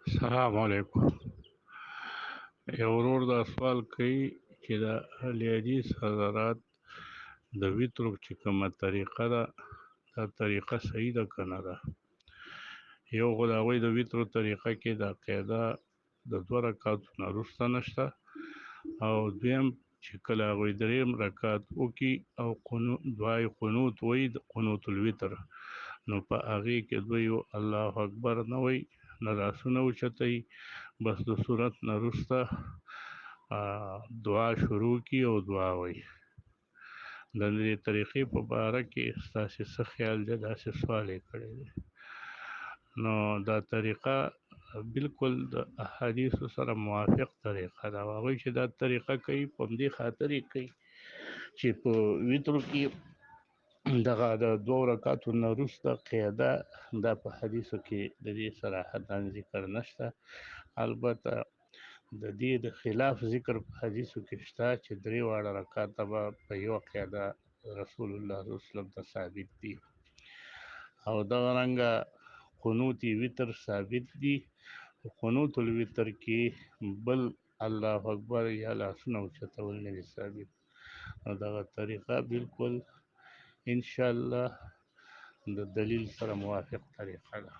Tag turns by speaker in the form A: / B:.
A: السلام علیکم. یو ورور دا سوال کوي چې د اهل حدیث حضرات د وترو چې کومه طریقه ده دا طریقه صحیح ده که نه ده. یو خو د هغوی د وترو طریقه کې دا قاعده د 2 رکعاتو نه وروسته نشته، او دویم چې کله هغوی دریم رکعت وکړي او دعای قنوت وایي د قنوت الوتر، نو په هغې کې دوی الله اکبر نه وایي، نه لاسونه اوچتوي، بس د صورت نه وروسته دعا شروع کړي او دعا وایي. د دې طریقې په باره کې ستاسې څه خیال دی؟ داسې سوال یې کړی دی. نو دا طریقه بالکل د احادیثو سره موافق طریقه ده. هغوی چې دا طریقه کوي په همدې خاطر یې کوي چې په وترو کې دغه د 2 رکعاتو نه وروسته قاعده دا په حدیثو کې د دې صراحتاً ذکر نشته. البته د دې د خلاف ذکر په حدیثو کې شته چې 3 واړه رکعاته به په یوه قاعده رسول الله صلی الله علیه وسلم ته ثابت دي، او دغه رنګه قنوت وتر ثابت دي. قنوت الوتر کې بل الله اکبر یا لاسونه اوچتول نه دي ثابت. نو دغه طریقه بالکل انشاءالله د دلیل سره موافق طریقه ده.